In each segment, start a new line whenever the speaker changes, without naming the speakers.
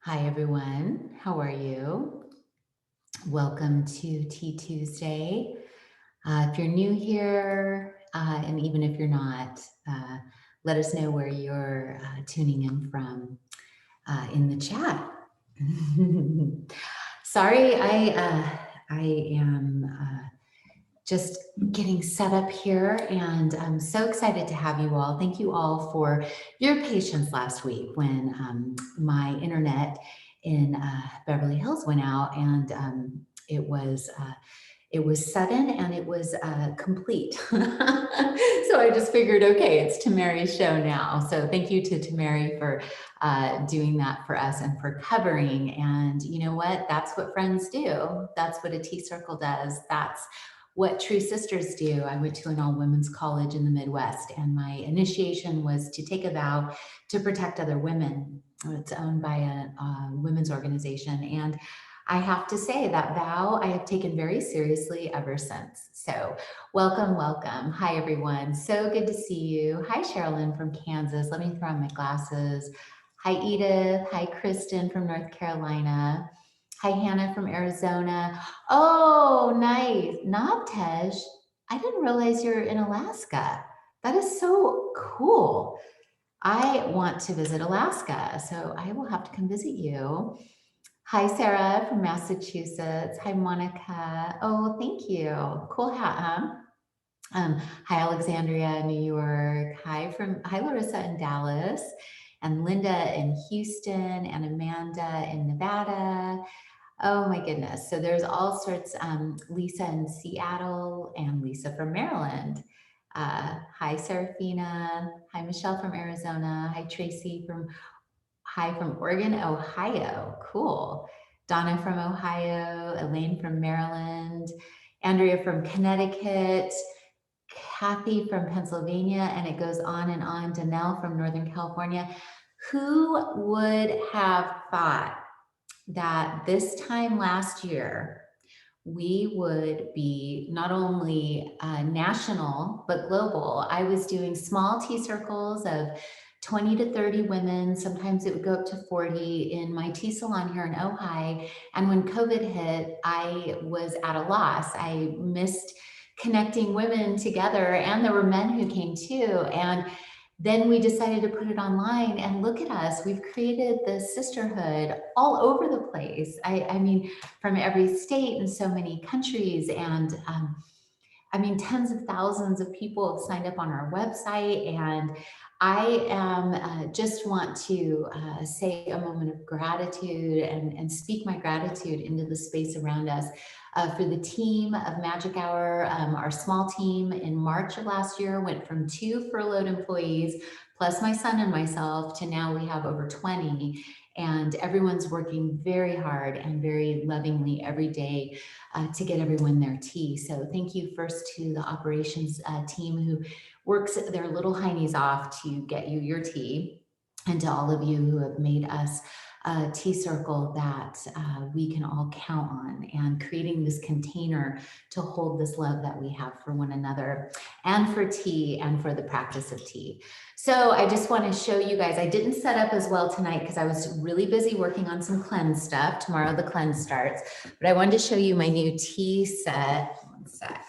Hi, everyone. How are you? Welcome to Tea Tuesday. If you're new here, and even if you're not, let us know where you're tuning in from in the chat. Sorry, I am just getting set up here, and I'm so excited to have you all. Thank you all for your patience last week when my internet in Beverly Hills went out, and it was sudden and it was complete. So I just figured, okay, it's Tamari's show now. So thank you to Tamari for doing that for us and for covering. And you know what? That's what friends do. That's what a tea circle does. That's what true sisters do. I went to an all women's college in the Midwest, and my initiation was to take a vow to protect other women. It's owned by a women's organization. And I have to say that vow I have taken very seriously ever since. So welcome, welcome. Hi, everyone. So good to see you. Hi, Sherilyn from Kansas. Let me throw on my glasses. Hi, Edith. Hi, Kristen from North Carolina. Hi, Hannah from Arizona. Oh, nice. Navtej, I didn't realize you're in Alaska. That is so cool. I want to visit Alaska, so I will have to come visit you. Hi, Sarah from Massachusetts. Hi, Monica. Oh, thank you. Cool hat, huh? Hi, Alexandria, New York. Hi, Larissa in Dallas, and Linda in Houston, and Amanda in Nevada. Oh my goodness. So there's all sorts, Lisa in Seattle and Lisa from Maryland. Hi, Serafina. Hi, Michelle from Arizona. Hi from Oregon, Ohio. Cool. Donna from Ohio, Elaine from Maryland, Andrea from Connecticut, Kathy from Pennsylvania, and it goes on and on. Danelle from Northern California. Who would have thought that this time last year, we would be not only national, but global. I was doing small tea circles of 20 to 30 women. Sometimes it would go up to 40 in my tea salon here in Ojai. And when COVID hit, I was at a loss. I missed connecting women together, and there were men who came too. And then we decided to put it online, and look at us. We've created this sisterhood all over the place. I mean, from every state and so many countries. And I mean, tens of thousands of people have signed up on our website. And I am just want to say a moment of gratitude and speak my gratitude into the space around us. For the team of Magic Hour, our small team in March of last year went from 2 furloughed employees, plus my son and myself, to now we have over 20. And everyone's working very hard and very lovingly every day to get everyone their tea. So thank you first to the operations team who works their little heinies off to get you your tea, and to all of you who have made us a tea circle that we can all count on, and creating this container to hold this love that we have for one another and for tea and for the practice of tea. So I just want to show you guys, I didn't set up as well tonight because I was really busy working on some cleanse stuff. Tomorrow the cleanse starts, but I wanted to show you my new tea set. One sec.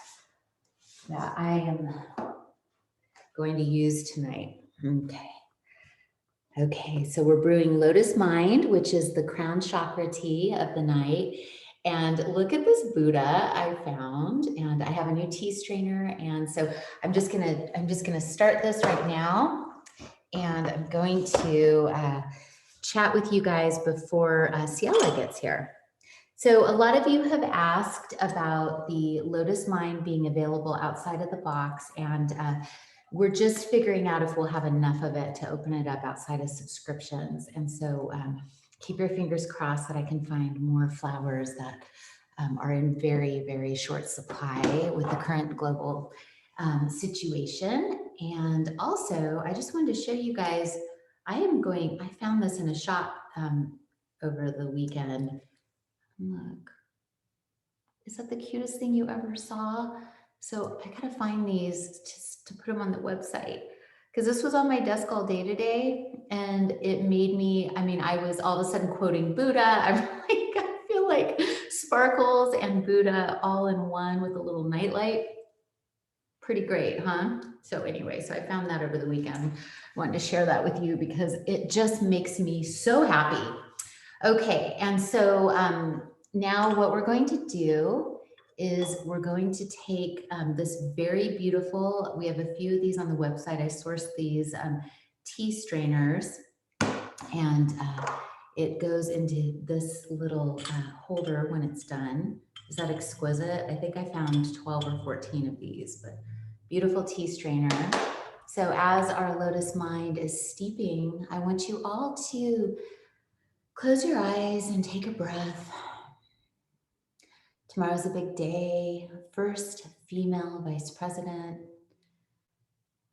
That I am going to use tonight. Okay. Okay, so we're brewing Lotus Mind, which is the crown chakra tea of the night. And look at this Buddha I found, and I have a new tea strainer. And so I'm just gonna start this right now, and I'm going to chat with you guys before Ciela gets here. So a lot of you have asked about the Lotus Mind being available outside of the box, and we're just figuring out if we'll have enough of it to open it up outside of subscriptions. And so keep your fingers crossed that I can find more flowers that are in very, very short supply with the current global situation. And also, I just wanted to show you guys, I found this in a shop over the weekend. Look, is that the cutest thing you ever saw? So I gotta find these to put them on the website, because this was on my desk all day today, and it made me, I mean, I was all of a sudden quoting Buddha. I'm like, I feel like sparkles and Buddha all in one with a little nightlight. Pretty great, huh? So anyway, so I found that over the weekend. I wanted to share that with you because it just makes me so happy. Okay, and so now what we're going to do is we're going to take this very beautiful, we have a few of these on the website. I sourced these tea strainers, and it goes into this little holder when it's done. Is that exquisite? I think I found 12 or 14 of these, but beautiful tea strainer. So as our lotus mind is steeping, I want you all to close your eyes and take a breath. Tomorrow's a big day. First female vice president.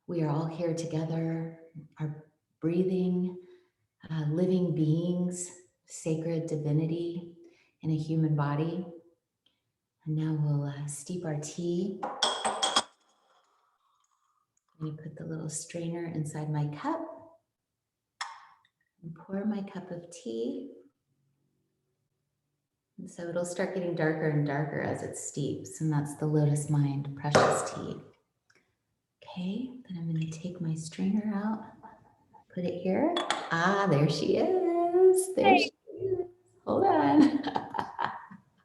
We are all here together, our breathing, living beings, sacred divinity in a human body. And now we'll steep our tea. I'm going to put the little strainer inside my cup and pour my cup of tea. And so it'll start getting darker and darker as it steeps, and that's the Lotus Mind Precious Tea. Okay, then I'm going to take my strainer out, put it here. Ah, there she is. There she is. Hold on.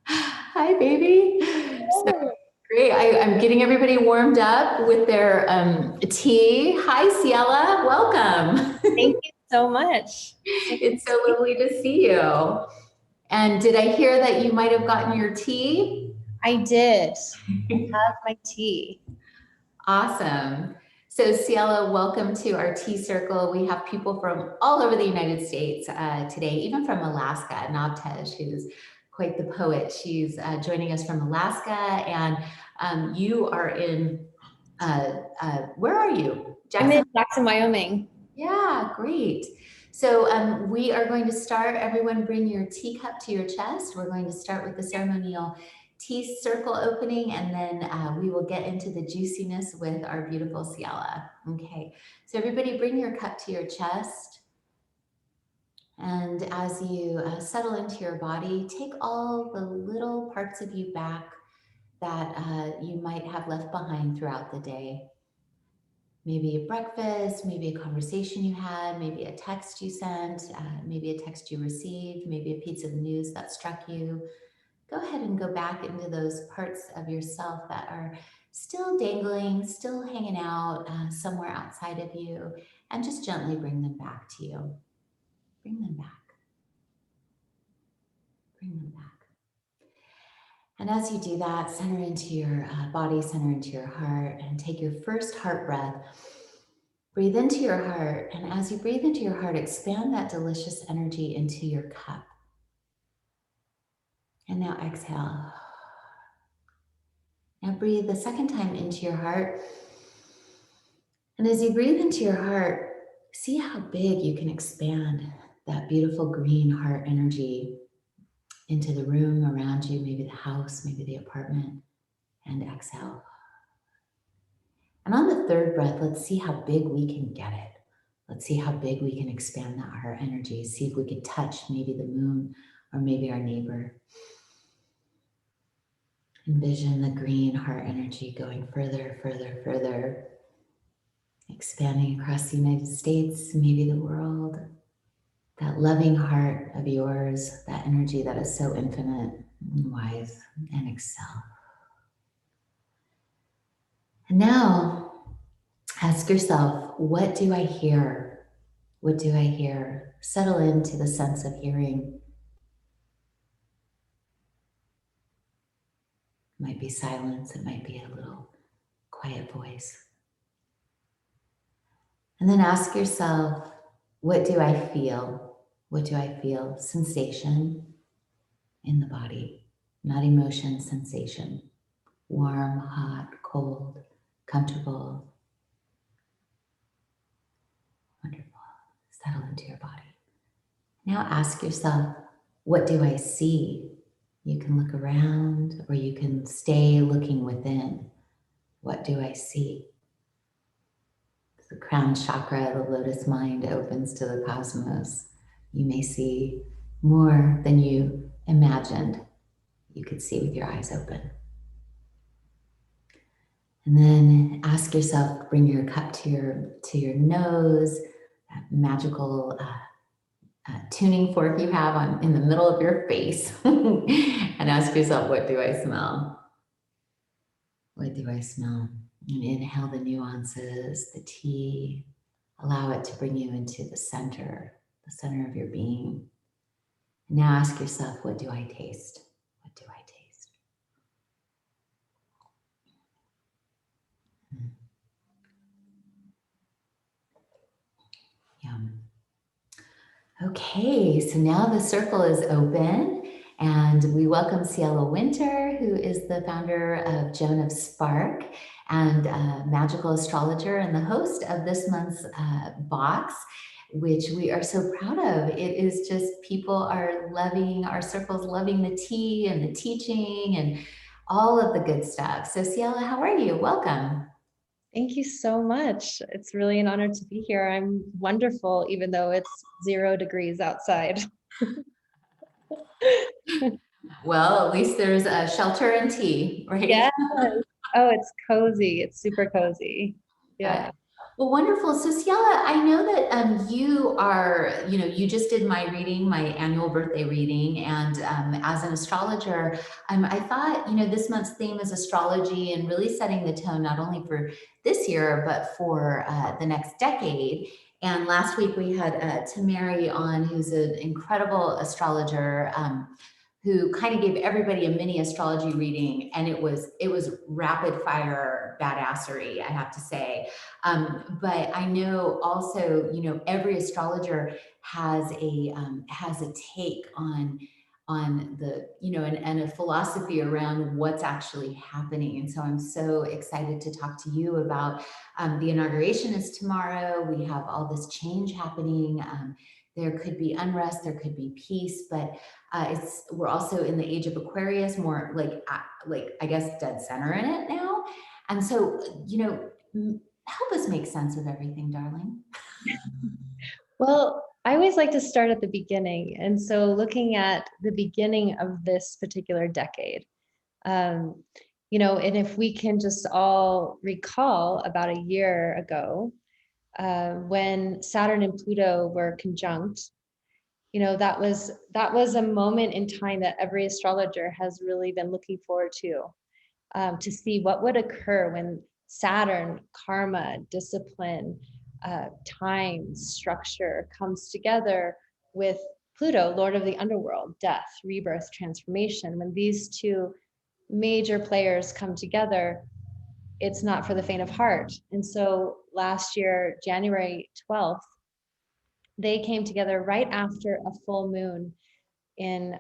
Hi, baby. So great. I'm getting everybody warmed up with their tea. Hi, Ciela. Welcome.
Thank you so much.
It's so lovely to see you. And did I hear that you might have gotten your tea?
I did. I have my tea.
Awesome. So Ciela, welcome to our tea circle. We have people from all over the United States today, even from Alaska. Navtej, who's quite the poet. She's joining us from Alaska, and you are in, where are you?
Jackson? I'm in Jackson, Wyoming.
Yeah, great. So we are going to start, everyone bring your teacup to your chest. We're going to start with the ceremonial tea circle opening, and then we will get into the juiciness with our beautiful Ciela. Okay, so everybody bring your cup to your chest. And as you settle into your body, take all the little parts of you back that you might have left behind throughout the day. Maybe a breakfast, maybe a conversation you had, maybe a text you sent, maybe a text you received, maybe a piece of news that struck you. Go ahead and go back into those parts of yourself that are still dangling, still hanging out somewhere outside of you, and just gently bring them back to you. Bring them back. Bring them back. And as you do that, center into your body, center into your heart, and take your first heart breath. Breathe into your heart, and as you breathe into your heart, expand that delicious energy into your cup. And now exhale. Now breathe the second time into your heart. And as you breathe into your heart, see how big you can expand that beautiful green heart energy into the room around you, maybe the house, maybe the apartment, and exhale. And on the third breath, let's see how big we can get it. Let's see how big we can expand that heart energy. See if we can touch maybe the moon or maybe our neighbor. Envision the green heart energy going further, further, further, expanding across the United States, maybe the world. That loving heart of yours, that energy that is so infinite and wise, and exhale. And now, ask yourself, what do I hear? What do I hear? Settle into the sense of hearing. It might be silence, it might be a little quiet voice. And then ask yourself, what do I feel? What do I feel? Sensation in the body, not emotion, sensation. Warm, hot, cold, comfortable. Wonderful. Settle into your body. Now ask yourself, what do I see? You can look around or you can stay looking within. What do I see? The crown chakra, the lotus mind, opens to the cosmos. You may see more than you imagined you could see with your eyes open. And then ask yourself, bring your cup to your nose, that magical tuning fork you have in the middle of your face, and ask yourself, what do I smell? What do I smell? And inhale the nuances, the tea. Allow it to bring you into the center of your being. And now ask yourself, what do I taste? What do I taste? Yum. Okay, so now the circle is open and we welcome Ciela Winter, who is the founder of Joan of Spark and a magical astrologer and the host of this month's box, which we are so proud of. It is just, people are loving, our circle's loving the tea and the teaching and all of the good stuff. So Ciela, how are you? Welcome.
Thank you so much. It's really an honor to be here. I'm wonderful, even though it's 0 degrees outside.
Well, at least there's a shelter and tea, right?
Yes. Oh, it's cozy. It's super cozy. Yeah.
Well, wonderful. So Ciela, I know that you are, you just did my reading, my annual birthday reading. And as an astrologer, I thought, this month's theme is astrology and really setting the tone, not only for this year, but for the next decade. And last week we had Tamari on, who's an incredible astrologer, who kind of gave everybody a mini astrology reading, and it was rapid fire badassery, I have to say. But I know also, every astrologer has a take on the, and a philosophy around what's actually happening. And so I'm so excited to talk to you about the inauguration is tomorrow. We have all this change happening. There could be unrest, there could be peace, but we're also in the age of Aquarius, more like I guess dead center in it now. And so, help us make sense of everything, darling.
Well, I always like to start at the beginning. And so looking at the beginning of this particular decade, and if we can just all recall about a year ago, when Saturn and Pluto were conjunct, that was a moment in time that every astrologer has really been looking forward to see what would occur when Saturn, karma, discipline, time, structure comes together with Pluto, Lord of the underworld, death, rebirth, transformation. When these two major players come together, it's not for the faint of heart. And so last year, January 12th, they came together right after a full moon in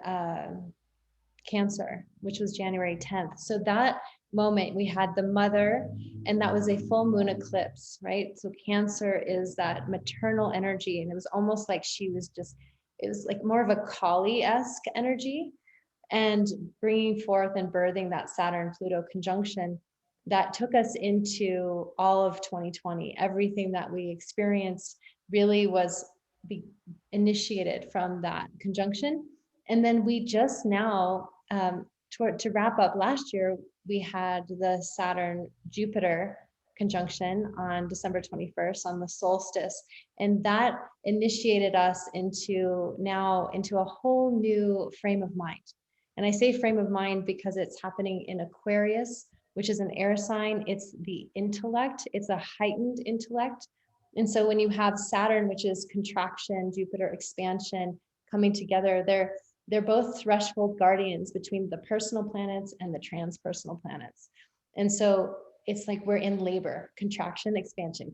Cancer, which was January 10th. So that moment we had the mother, and that was a full moon eclipse, right? So Cancer is that maternal energy. And it was almost like it was like more of a Kali-esque energy, and bringing forth and birthing that Saturn-Pluto conjunction that took us into all of 2020. Everything that we experienced really was initiated from that conjunction. And then we just now, to wrap up last year, we had the Saturn-Jupiter conjunction on December 21st on the solstice. And that initiated us into a whole new frame of mind. And I say frame of mind because it's happening in Aquarius, which is an air sign. It's the intellect. It's a heightened intellect. And so when you have Saturn, which is contraction, Jupiter expansion, coming together, they're both threshold guardians between the personal planets and the transpersonal planets. And so it's like we're in labor, contraction, expansion,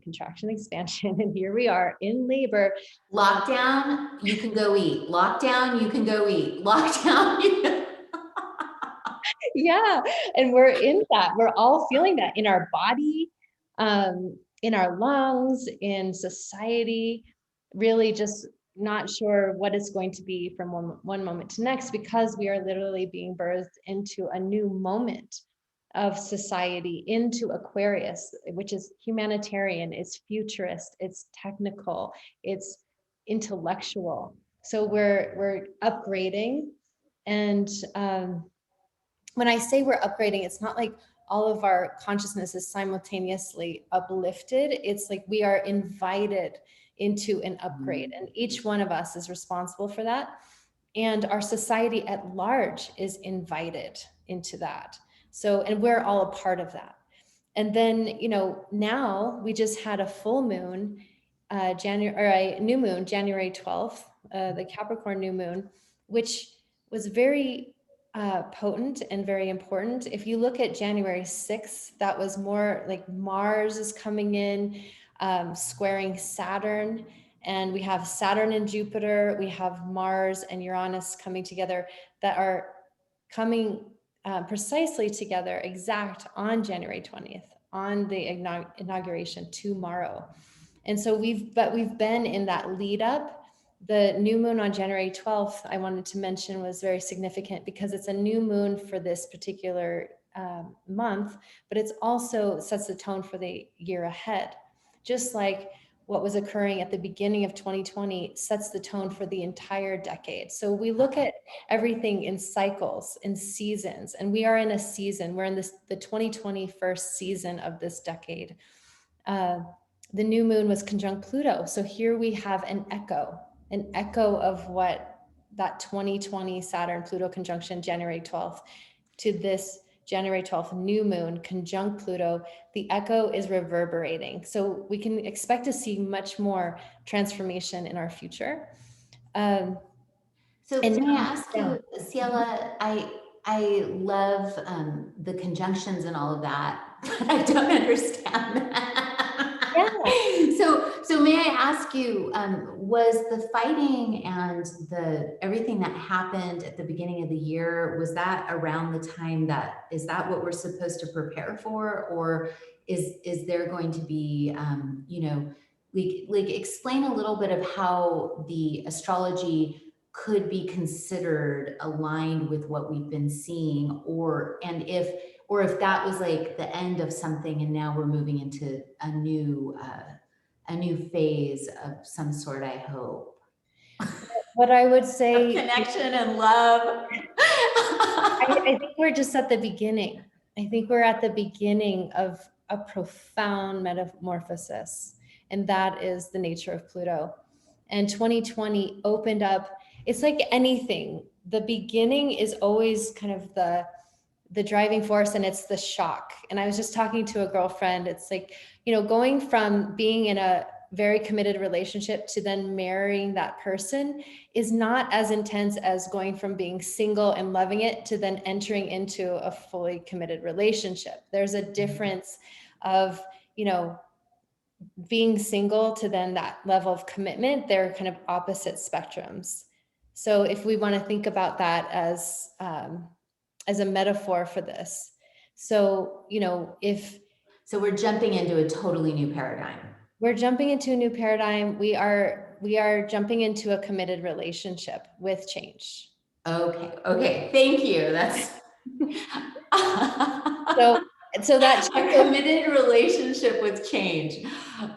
and here we are in labor.
Lockdown, you can go eat. Lockdown, you can go eat. Lockdown, you can...
Yeah, and we're in that. We're all feeling that in our body, in our lungs, in society, really just not sure what it's going to be from one moment to next, because we are literally being birthed into a new moment of society into Aquarius, which is humanitarian, it's futurist, it's technical, it's intellectual. So we're upgrading. And when I say we're upgrading, it's not like all of our consciousness is simultaneously uplifted. It's like we are invited into an upgrade, and each one of us is responsible for that. And our society at large is invited into that. So, and we're all a part of that. And then, you know, now we just had a full moon, new moon, January 12th, the Capricorn new moon, which was very potent and very important. If you look at January 6th, that was more like Mars is coming in, squaring Saturn. And we have Saturn and Jupiter, we have Mars and Uranus coming together that are coming precisely together exact on January 20th, on the inauguration tomorrow. And so we've been in that lead up. The new moon on January 12th, I wanted to mention, was very significant because it's a new moon for this particular month, but it's also sets the tone for the year ahead. Just like what was occurring at the beginning of 2020 sets the tone for the entire decade. So we look at everything in cycles, in seasons, and we are in a season. We're in the 2021st season of this decade. The new moon was conjunct Pluto. So here we have an echo of what that 2020 Saturn Pluto conjunction January 12th to this January 12th new moon conjunct Pluto, the echo is reverberating. So we can expect to see much more transformation in our future.
So may I ask you, Ciela, I love the conjunctions and all of that, but I don't understand that.
Yeah.
So may I ask you, was the fighting and everything that happened at the beginning of the year, was that around the time is that what we're supposed to prepare for? Or is there going to be, you know, like explain a little bit of how the astrology could be considered aligned with what we've been seeing, or if that was like the end of something and now we're moving into a new phase of some sort, I hope.
What I would say,
connection and love.
I think we're just at the beginning. I think we're at the beginning of a profound metamorphosis, and that is the nature of Pluto. And 2020 opened up. It's like anything. The beginning is always kind of the driving force, and it's the shock. And I was just talking to a girlfriend. It's like, you know, going from being in a very committed relationship to then marrying that person is not as intense as going from being single and loving it to then entering into a fully committed relationship. There's a difference of, you know, being single to then that level of commitment. They're kind of opposite spectrums. So if we want to think about that as a metaphor for this. So, you know,
so we're jumping into a totally new paradigm.
We're jumping into a new paradigm. We are jumping into a committed relationship with change.
Okay. Thank you. That's
so that
a committed relationship with change.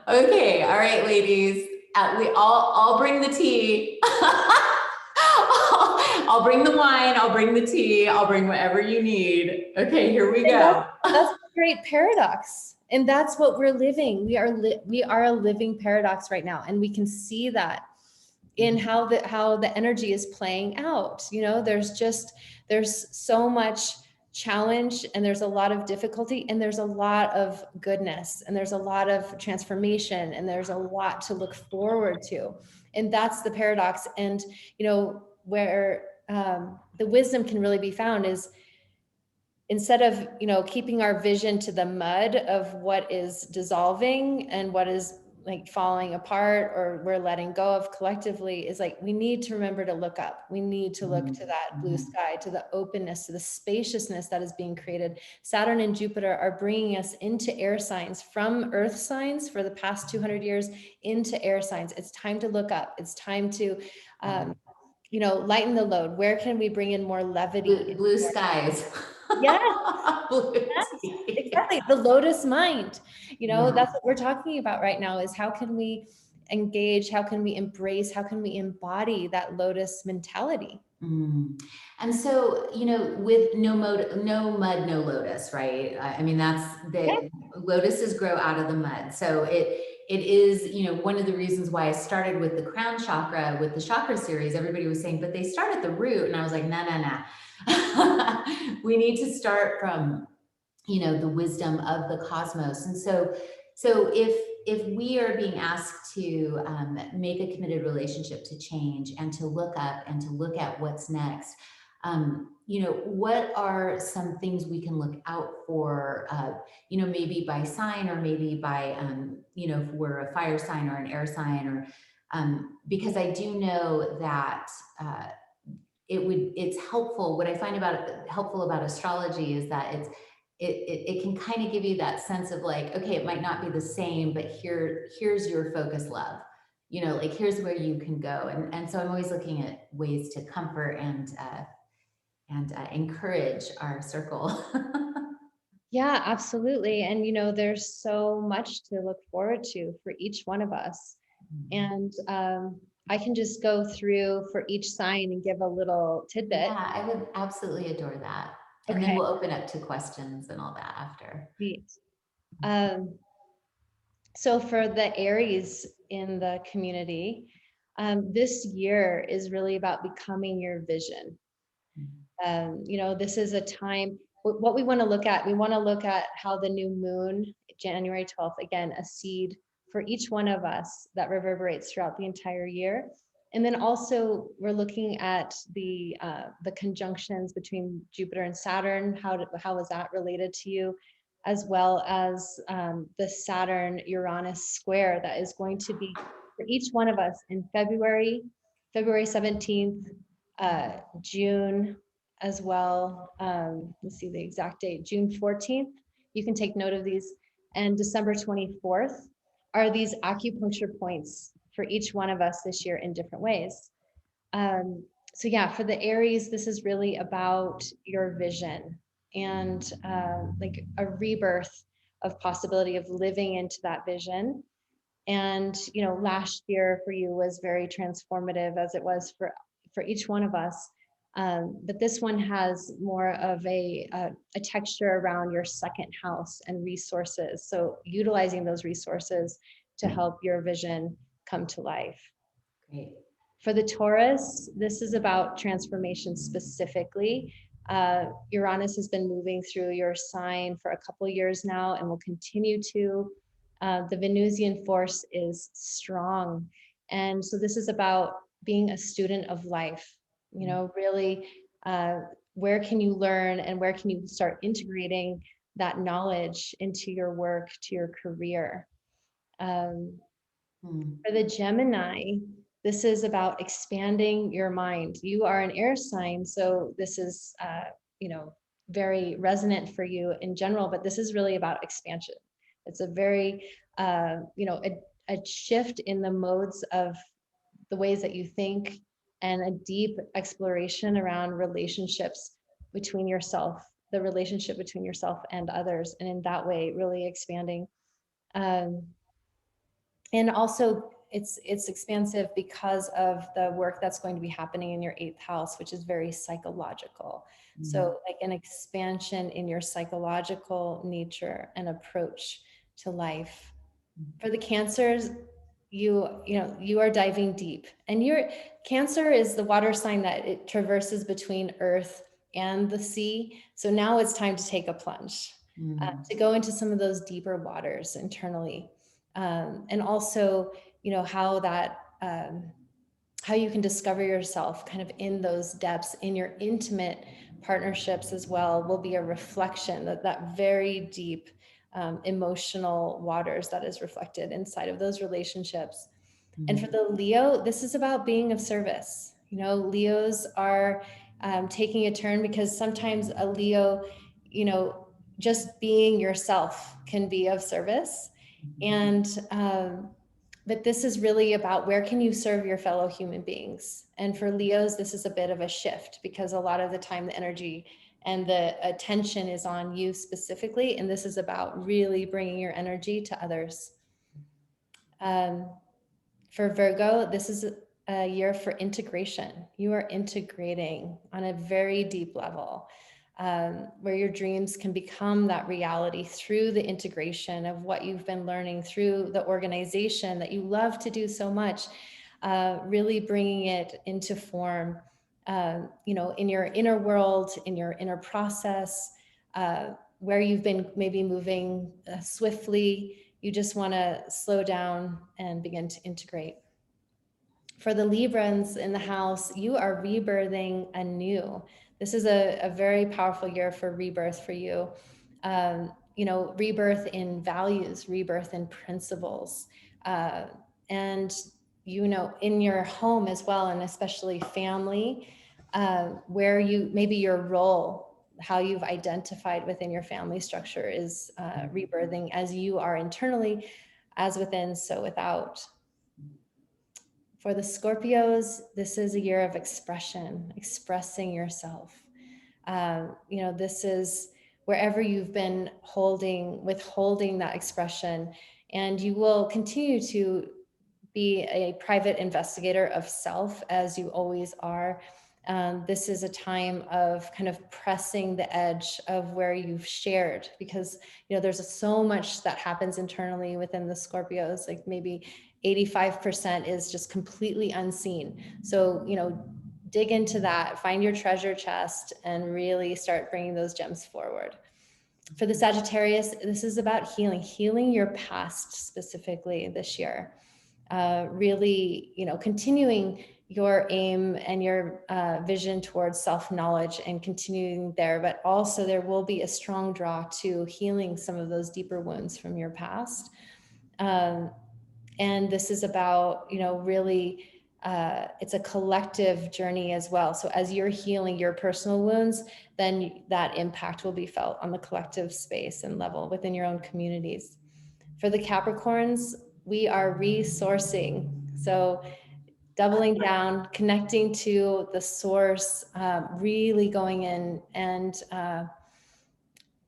Okay. All right, ladies. I'll bring the tea. I'll bring the wine. I'll bring the tea. I'll bring whatever you need. Okay, here we go.
That's a great paradox. And that's what we're living. We are a living paradox right now. And we can see that in how the energy is playing out. You know, there's so much challenge, and there's a lot of difficulty, and there's a lot of goodness, and there's a lot of transformation, and there's a lot to look forward to. And that's the paradox. And, you know, where the wisdom can really be found is, instead of, you know, keeping our vision to the mud of what is dissolving and what is like falling apart or we're letting go of collectively, is like, we need to remember to look up. We need to look to that blue sky, to the openness, to the spaciousness that is being created. Saturn and Jupiter are bringing us into air signs from earth signs for the past 200 years into air signs. It's time to look up. It's time to, you know, lighten the load. Where can we bring in more levity?
Blue skies.
Yes,
Blue
yes,
tea.
exactly. The lotus mind,
Yeah.
that's what we're talking about right now, is how can we engage, how can we embrace, how can we embody that lotus mentality?
Mm. And so, with no mud, no lotus, right? I mean, that's
Yeah.
the lotuses grow out of the mud. So it is, one of the reasons why I started with the crown chakra with the chakra series. Everybody was saying, but they start at the root, and I was like, no, no, no. We need to start from the wisdom of the cosmos. And so if we are being asked to make a committed relationship to change and to look up and to look at what's next, what are some things we can look out for, maybe by sign, or maybe by, if we're a fire sign or an air sign, or because I do know that it's helpful. What I find helpful about astrology is that it can kind of give you that sense of like, okay, it might not be the same, but here's your focus, love. Like, here's where you can go. And so I'm always looking at ways to comfort and encourage our circle.
Yeah, absolutely. And there's so much to look forward to for each one of us. And I can just go through for each sign and give a little tidbit.
Yeah, I would absolutely adore that. And then
Okay,
we'll open up to questions and all that after.
neat. Um, so for the Aries in the community, this year is really about becoming your vision. This is a time, what we want to look at, we want to look at how the new moon, January 12th, again, a seed for each one of us that reverberates throughout the entire year. And then also we're looking at the conjunctions between Jupiter and Saturn. How is that related to you? As well as the Saturn Uranus square that is going to be for each one of us in February 17th, June as well. Let's see the exact date, June 14th. You can take note of these. And December 24th are these acupuncture points for each one of us this year in different ways. So yeah, for the Aries, this is really about your vision and like a rebirth of possibility of living into that vision. And last year for you was very transformative, as it was for each one of us. But this one has more of a texture around your second house and resources. So utilizing those resources to help your vision come to life.
Great.
For the Taurus, this is about transformation specifically. Uranus has been moving through your sign for a couple of years now and will continue to. The Venusian force is strong. And so this is about being a student of life, really, where can you learn and where can you start integrating that knowledge into your work, to your career. For the Gemini, this is about expanding your mind. You are an air sign, so this is, very resonant for you in general, but this is really about expansion. It's a very, a shift in the modes of the ways that you think, and a deep exploration around relationships between yourself, the relationship between yourself and others, and in that way, really expanding. Um, and also it's expansive because of the work that's going to be happening in your 8th house, which is very psychological. So like an expansion in your psychological nature and approach to life. For the Cancers, you are diving deep, and your Cancer is the water sign that it traverses between earth and the sea. So now it's time to take a plunge, to go into some of those deeper waters internally. And also, how that, how you can discover yourself kind of in those depths in your intimate partnerships as well, will be a reflection that very deep emotional waters that is reflected inside of those relationships. And for the Leo, this is about being of service. Leos are taking a turn, because sometimes a Leo, just being yourself can be of service. And but this is really about where can you serve your fellow human beings. And for Leos, this is a bit of a shift, because a lot of the time the energy and the attention is on you specifically. And this is about really bringing your energy to others. For Virgo, this is a year for integration. You are integrating on a very deep level, where your dreams can become that reality through the integration of what you've been learning through the organization that you love to do so much, really bringing it into form, you know, in your inner world, in your inner process, where you've been maybe moving swiftly. You just want to slow down and begin to integrate. For the Librans in the house, you are rebirthing anew. This is a very powerful year for rebirth for you. You know, rebirth in values, rebirth in principles, and, you know, in your home as well, and especially family, where you, maybe your role, how you've identified within your family structure is rebirthing as you are internally, as within, so without. For the Scorpios, this is a year of expression, expressing yourself. You know, this is wherever you've been withholding that expression, and you will continue to be a private investigator of self as you always are. This is a time of kind of pressing the edge of where you've shared, because, you know, there's so much that happens internally within the Scorpios, like maybe 85% is just completely unseen. So, you know, dig into that, find your treasure chest, and really start bringing those gems forward. For the Sagittarius, this is about healing your past specifically this year. Really, you know, continuing your aim and your vision towards self-knowledge and continuing there, but also there will be a strong draw to healing some of those deeper wounds from your past. And this is about, you know, really, it's a collective journey as well. So as you're healing your personal wounds, then that impact will be felt on the collective space and level within your own communities. For the Capricorns, we are resourcing. So doubling down, connecting to the source, really going in, and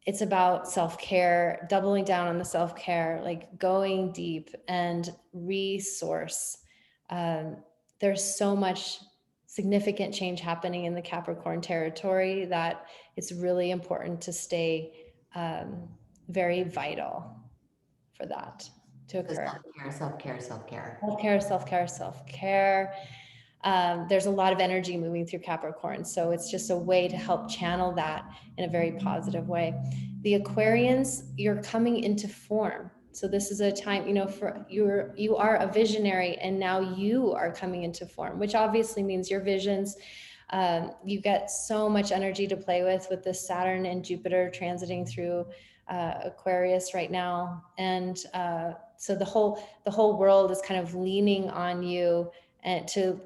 it's about self-care, doubling down on the self-care, like going deep and resource. There's so much significant change happening in the Capricorn territory that it's really important to stay very vital for that to occur. Self-care. There's a lot of energy moving through Capricorn. So it's just a way to help channel that in a very positive way. The Aquarians, you're coming into form. So this is a time, you know, for you are a visionary, and now you are coming into form, which obviously means your visions, you get so much energy to play with the Saturn and Jupiter transiting through Aquarius right now. And so the whole world is kind of leaning on you, and to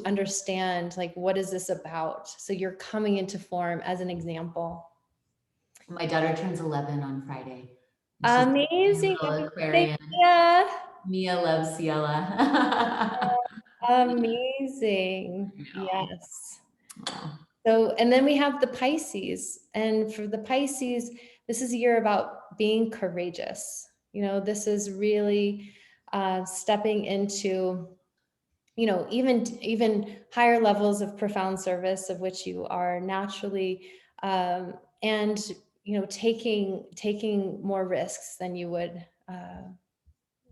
understand, like, what is this about? So you're coming into form as an example.
My daughter turns 11 on Friday.
Amazing.
Aquarian.
Yeah.
Mia loves Ciela.
Amazing. Yes. So, and then we have the Pisces. And for the Pisces, this is a year about being courageous. You know, this is really stepping into, you know, even higher levels of profound service, of which you are naturally, and, you know, taking more risks than you would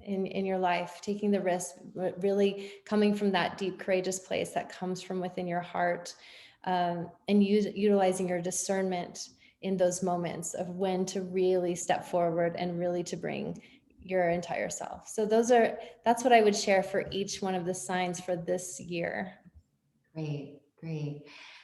in your life, taking the risk, really coming from that deep, courageous place that comes from within your heart, and utilizing your discernment in those moments of when to really step forward and really to bring your entire self. So that's what I would share for each one of the signs for this year.
Great.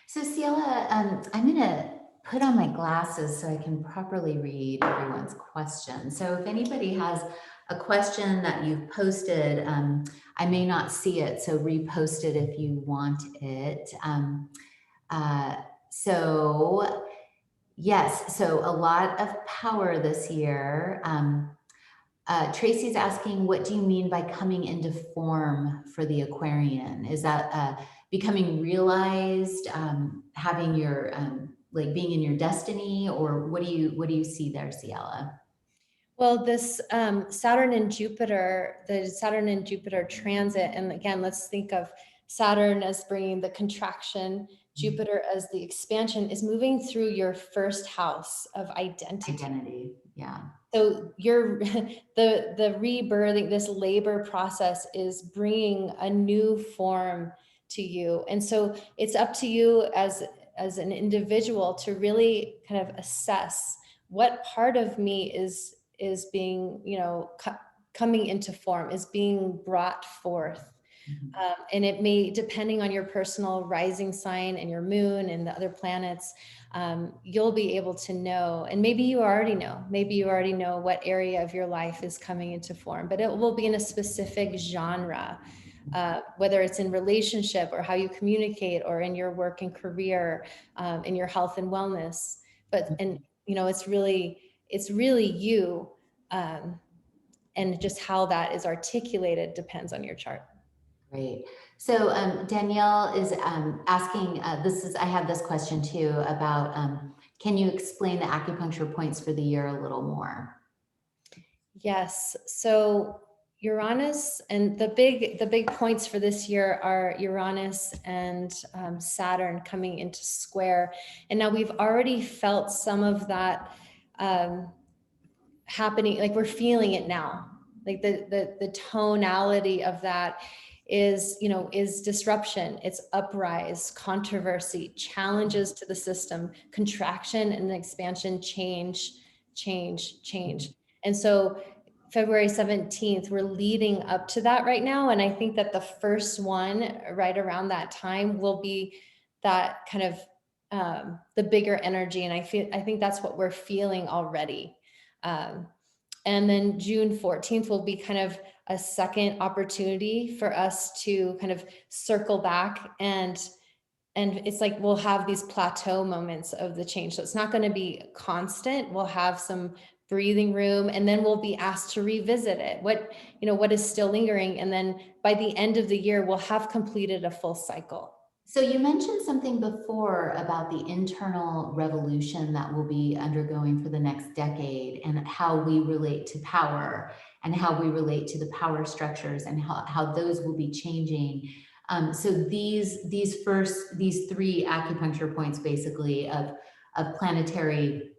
So Ciela, I'm going to put on my glasses so I can properly read everyone's questions. So if anybody has a question that you've posted, I may not see it, so repost it if you want it. So yes, so a lot of power this year. Tracy's asking, what do you mean by coming into form for the Aquarian? Is that becoming realized, having your like being in your destiny, or what do you see there, Ciela?
Well, this Saturn and Jupiter, the Saturn and Jupiter transit, and again, let's think of Saturn as bringing the contraction, Jupiter as the expansion, is moving through your first house of identity.
Identity, yeah.
So you're the rebirthing, this labor process is bringing a new form to you, and so it's up to you as an individual to really kind of assess what part of me is being, you know, coming into form, is being brought forth. And it may, depending on your personal rising sign and your moon and the other planets, you'll be able to know, and maybe you already know what area of your life is coming into form, but it will be in a specific genre, whether it's in relationship or how you communicate, or in your work and career, in your health and wellness. But, and, you know, it's really you, and just how that is articulated depends on your chart.
Great. So Danielle is asking, I have this question too about, can you explain the acupuncture points for the year a little more?
Yes. So Uranus, and the big points for this year are Uranus and Saturn coming into square. And now we've already felt some of that happening, like we're feeling it now. Like the tonality of that is, you know, is disruption, it's uprise, controversy, challenges to the system, contraction and expansion, change. And so February 17th, we're leading up to that right now. And I think that the first one right around that time will be that kind of the bigger energy. And I think that's what we're feeling already. And then June 14th will be kind of a second opportunity for us to kind of circle back, and it's like we'll have these plateau moments of the change. So it's not going to be constant. We'll have some breathing room, and then we'll be asked to revisit it. What is still lingering. And then by the end of the year, we'll have completed a full cycle.
So you mentioned something before about the internal revolution that we'll be undergoing for the next decade, and how we relate to power, and how we relate to the power structures, and how those will be changing. So these three acupuncture points, basically, of planetary,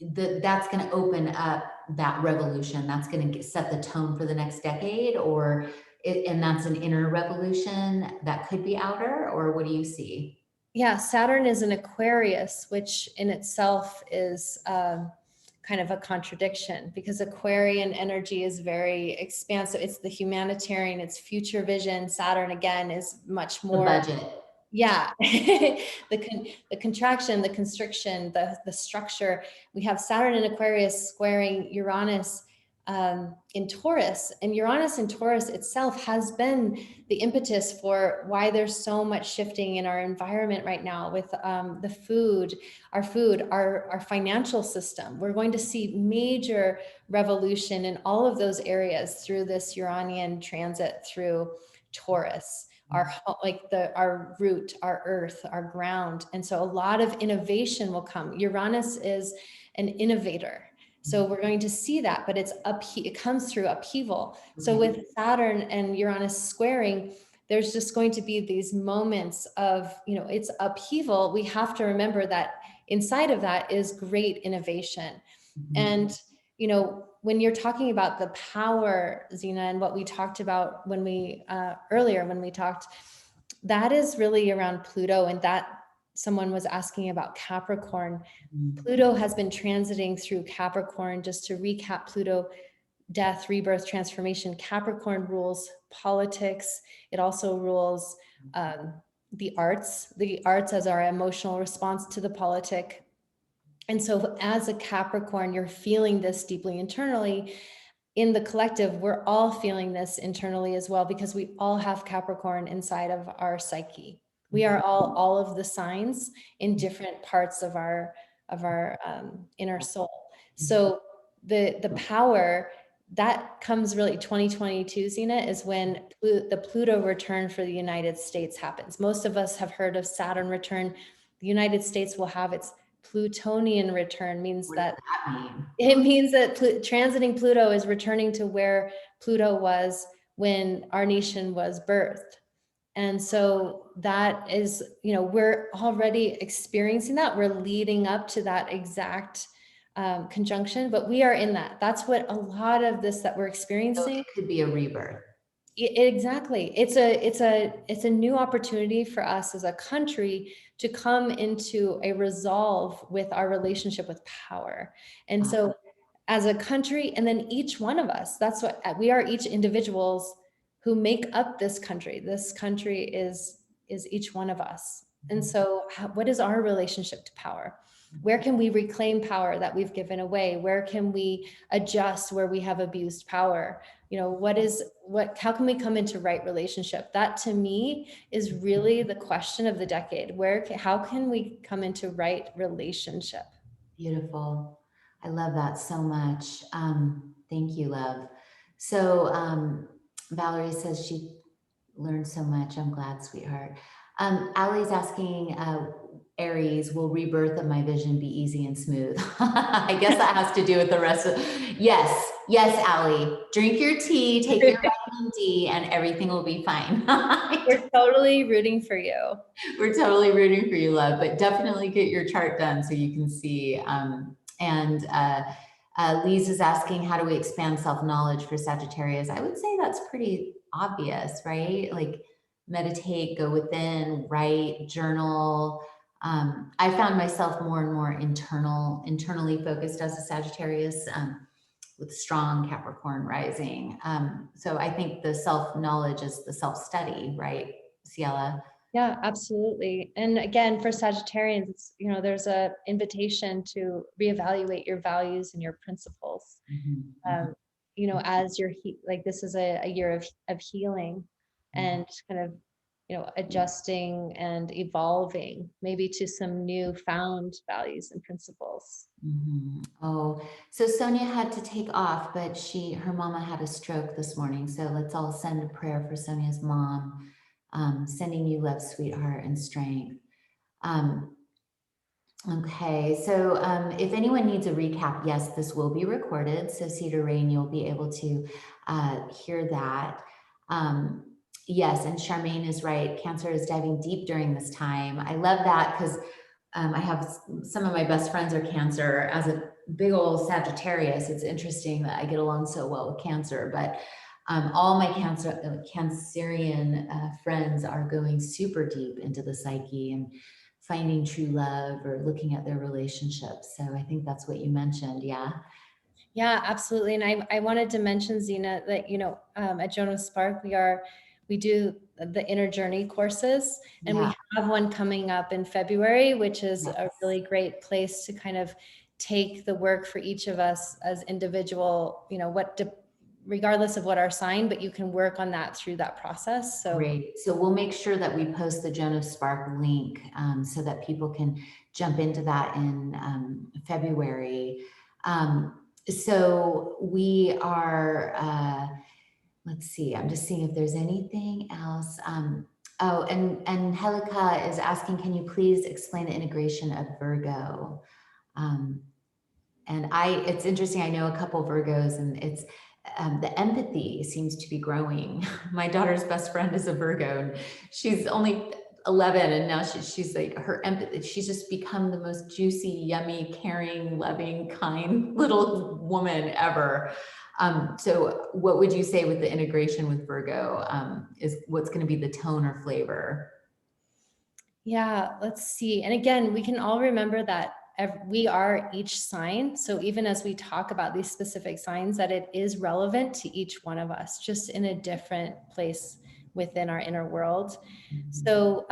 that's going to open up that revolution. That's going to set the tone for the next decade, and that's an inner revolution that could be outer, or what do you see?
Yeah, Saturn is an Aquarius, which in itself is kind of a contradiction, because Aquarian energy is very expansive. It's the humanitarian, it's future vision. Saturn, again, is much more
the budget.
Yeah, the contraction, the constriction, the structure. We have Saturn in Aquarius squaring Uranus in Taurus, and Uranus in Taurus itself has been the impetus for why there's so much shifting in our environment right now with the food, our financial system. We're going to see major revolution in all of those areas through this Uranian transit through Taurus. Our root, our earth, our ground. And so a lot of innovation will come. Uranus is an innovator. So we're going to see that, but it comes through upheaval. So with Saturn and Uranus squaring, there's just going to be these moments of, it's upheaval. We have to remember that inside of that is great innovation. And, when you're talking about the power, Zhena, and what we talked about earlier when we talked, that is really around Pluto, and that someone was asking about Capricorn. Pluto has been transiting through Capricorn. Just to recap, Pluto, death, rebirth, transformation. Capricorn rules politics. It also rules the arts as our emotional response to the politic. And so as a Capricorn, you're feeling this deeply internally. In the collective, we're all feeling this internally as well, because we all have Capricorn inside of our psyche. We are all of the signs in different parts of our inner soul. So the power that comes really 2022, Zhena, is when the Pluto return for the United States happens. Most of us have heard of Saturn return. the United States will have its Plutonian return, means
What
that
does that mean?
it means that transiting Pluto is returning to where Pluto was when our nation was birthed. And so that is, we're already experiencing that. We're leading up to that exact conjunction, but we are in that. That's what a lot of this that we're
So
experiencing.
it could be a rebirth.
Exactly. It's a new opportunity for us as a country to come into a resolve with our relationship with power. And so as a country, and then each one of us, that's what we are, each individuals who make up this country. This country is each one of us. And so what is our relationship to power? Where can we reclaim power that we've given away? Where can we adjust where we have abused power? How can we come into right relationship? That to me is really the question of the decade. How can we come into right relationship?
Beautiful. I love that so much. Thank you, love. So Valerie says she learned so much. I'm glad, sweetheart. Allie's asking, Aries, will rebirth of my vision be easy and smooth? I guess that has to do with the rest of, yes, Allie. Drink your tea, take your vitamin D, and everything will be fine.
We're totally rooting for you.
We're totally rooting for you, love, but definitely get your chart done so you can see. Lise is asking, how do we expand self-knowledge for Sagittarius? I would say that's pretty obvious, right? Like meditate, go within, write, journal. I found myself more and more internally focused as a Sagittarius with strong Capricorn rising. So I think the self-knowledge is the self-study, right, Ciela?
Yeah, absolutely. And again, for Sagittarians, it's, there's a invitation to reevaluate your values and your principles. As you're like, this is a year of healing and kind of, adjusting and evolving maybe to some new found values and principles.
Oh, so Sonia had to take off, but her mama had a stroke this morning. So let's all send a prayer for Sonia's mom. Sending you love, sweetheart, and strength. Okay, so if anyone needs a recap, yes, this will be recorded. So Cedar Rain, you'll be able to hear that. Yes, and Charmaine is right. Cancer is diving deep during this time. I love that because I have some of my best friends are Cancer. As a big old Sagittarius, it's interesting that I get along so well with Cancer, but all my Cancerian friends are going super deep into the psyche and finding true love or looking at their relationships. So I think that's what you mentioned. Yeah.
Yeah, absolutely. And I wanted to mention, Zhena, that, at Jonas Spark, we do the inner journey courses, and we have one coming up in February, which is a really great place to kind of take the work for each of us as individual, regardless of what our sign, but you can work on that through that process. So
great. So we'll make sure that we post the Jonas Spark link so that people can jump into that in February. So we are, let's see, I'm just seeing if there's anything else. Oh, and Helika is asking, can you please explain the integration of Virgo? And it's interesting, I know a couple Virgos, and it's, the empathy seems to be growing. My daughter's best friend is a Virgo, and she's only 11, and now she's like, her empathy, she's just become the most juicy, yummy, caring, loving, kind little woman ever. So what would you say with the integration with Virgo is what's going to be the tone or flavor?
Yeah, let's see. And again, we can all remember that we are each sign. So even as we talk about these specific signs, that it is relevant to each one of us, just in a different place within our inner world. So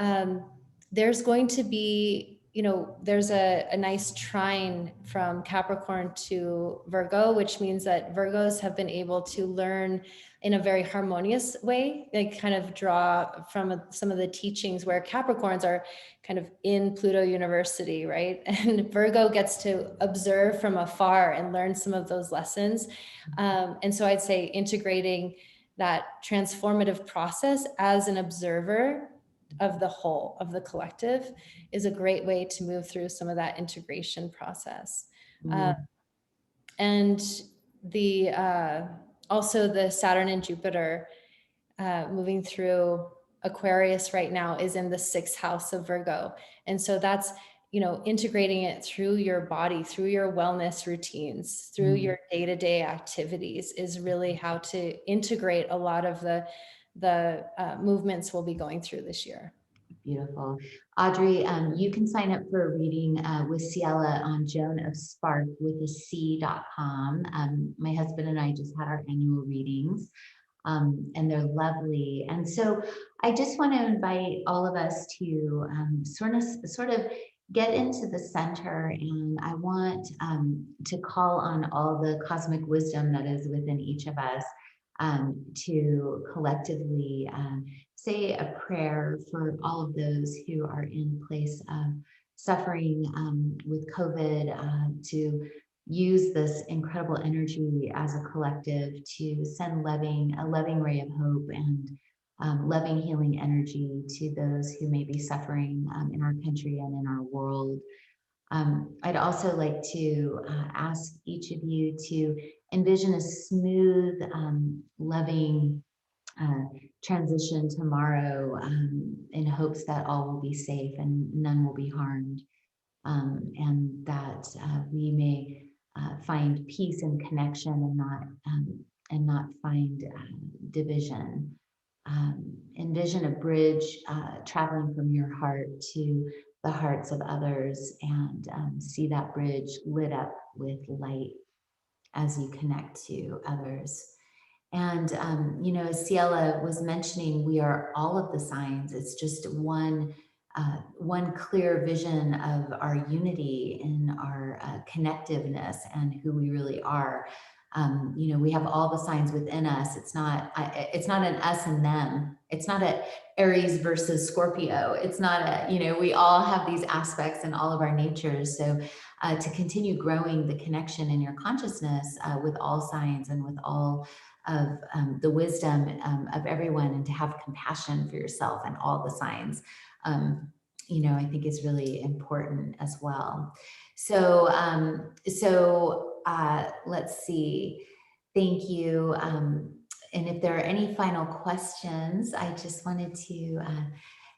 there's going to be, there's a nice trine from Capricorn to Virgo, which means that Virgos have been able to learn in a very harmonious way. They kind of draw from some of the teachings where Capricorns are kind of in Pluto University, right? And Virgo gets to observe from afar and learn some of those lessons. And so I'd say integrating that transformative process as an observer of the whole, of the collective, is a great way to move through some of that integration process. And the also the Saturn and Jupiter moving through Aquarius right now is in the 6th house of Virgo. And so that's, you know, integrating it through your body, through your wellness routines, through your day-to-day activities is really how to integrate a lot of the movements we'll be going through this year.
Beautiful. Audrey, you can sign up for a reading with Ciela on joanofspark.com. My husband and I just had our annual readings, and they're lovely. And so I just want to invite all of us to sort of get into the center, and I want to call on all the cosmic wisdom that is within each of us to collectively say a prayer for all of those who are in place of suffering with COVID, to use this incredible energy as a collective to send a loving ray of hope and loving healing energy to those who may be suffering in our country and in our world. I'd also like to ask each of you to envision a smooth, loving transition tomorrow, in hopes that all will be safe and none will be harmed, and that we may find peace and connection and not find division. Envision a bridge traveling from your heart to the hearts of others, and see that bridge lit up with light as you connect to others. And, you know, as Ciela was mentioning, we are all of the signs. It's just one clear vision of our unity in our connectiveness and who we really are. You know, we have all the signs within us. It's not an us and them. It's not a Aries versus Scorpio. It's not a, you know, we all have these aspects in all of our natures. So to continue growing the connection in your consciousness with all signs and with all of the wisdom of everyone, and to have compassion for yourself and all the signs, you know, I think is really important as well. So, let's see. Thank you. And if there are any final questions, I just wanted to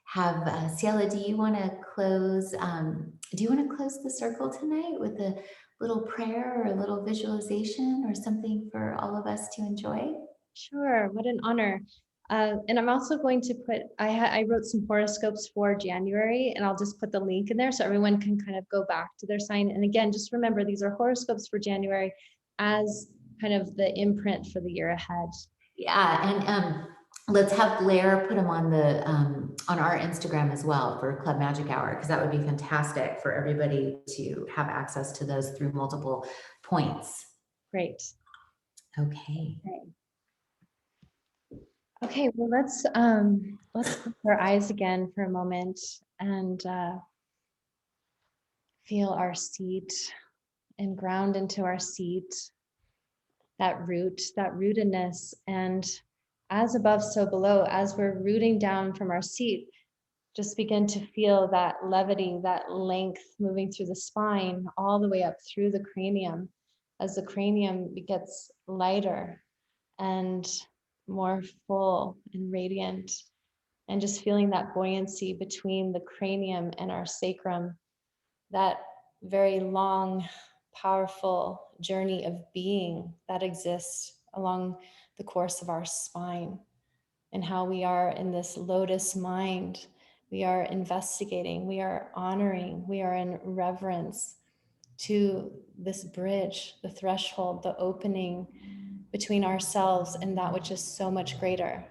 have Ciela, do you want to close? Do you want to close the circle tonight with a little prayer or a little visualization or something for all of us to enjoy?
Sure, what an honor. And I'm also going to put, I wrote some horoscopes for January, and I'll just put the link in there so everyone can kind of go back to their sign. And again, just remember, these are horoscopes for January as kind of the imprint for the year ahead.
Yeah, and let's have Blair put them on the on our Instagram as well for Club Magic Hour, because that would be fantastic for everybody to have access to those through multiple points.
Great.
Okay.
Okay, well, let's close our eyes again for a moment and feel our seat and ground into our seat, that root, that rootedness. And as above, so below, as we're rooting down from our seat, just begin to feel that levity, that length moving through the spine, all the way up through the cranium, as the cranium gets lighter and more full and radiant, and just feeling that buoyancy between the cranium and our sacrum, that very long, powerful journey of being that exists along the course of our spine, and how we are in this lotus mind. We are investigating, we are honoring, we are in reverence to this bridge, the threshold, the opening between ourselves and that which is so much greater,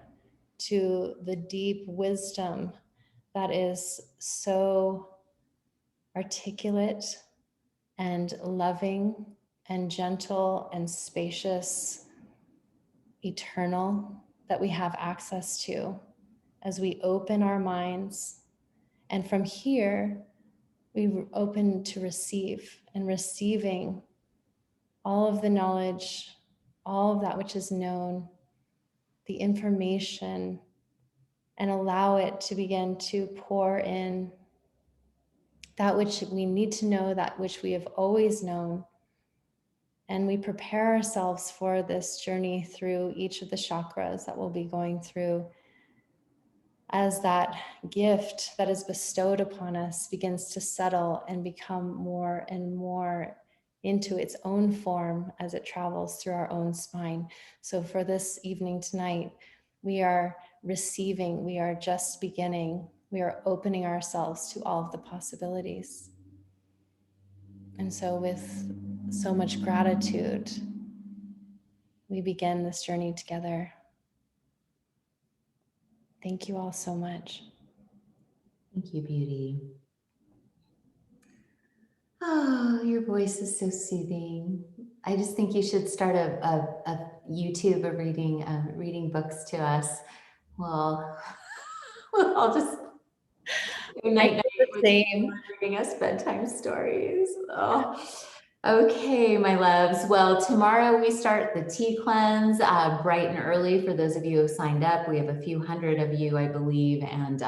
to the deep wisdom that is so articulate and loving and gentle and spacious, eternal, that we have access to as we open our minds. And from here, we open to receive, and receiving all of the knowledge, all of that which is known, the information, and allow it to begin to pour in that which we need to know, that which we have always known. And we prepare ourselves for this journey through each of the chakras that we'll be going through, as that gift that is bestowed upon us begins to settle and become more and more into its own form as it travels through our own spine. So for this evening tonight, we are receiving, we are just beginning, we are opening ourselves to all of the possibilities. And so with so much gratitude, we begin this journey together. Thank you all so much.
Thank you, beauty. Oh, your voice is so soothing. I just think you should start a YouTube of reading books to us. Well, I'll just go night night
The
with you
same.
reading us bedtime stories. Oh. Okay, my loves. Well, tomorrow we start the tea cleanse bright and early for those of you who have signed up. We have a few hundred of you, I believe. And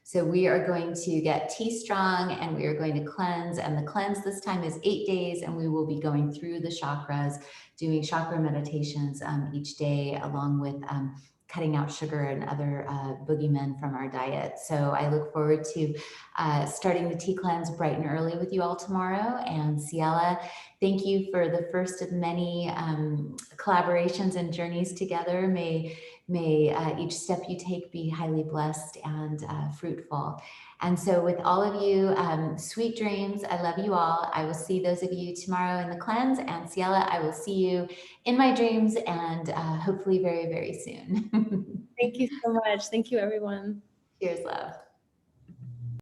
so we are going to get tea strong and we are going to cleanse. And the cleanse this time is 8 days. And we will be going through the chakras, doing chakra meditations each day, along with cutting out sugar and other boogeymen from our diet. So I look forward to starting the tea cleanse bright and early with you all tomorrow. And Ciela, thank you for the first of many collaborations and journeys together. May each step you take be highly blessed and fruitful. And so with all of you, sweet dreams. I love you all. I will see those of you tomorrow in the cleanse. And Ciela, I will see you in my dreams and hopefully very, very soon.
Thank you so much. Thank you, everyone.
Cheers, love.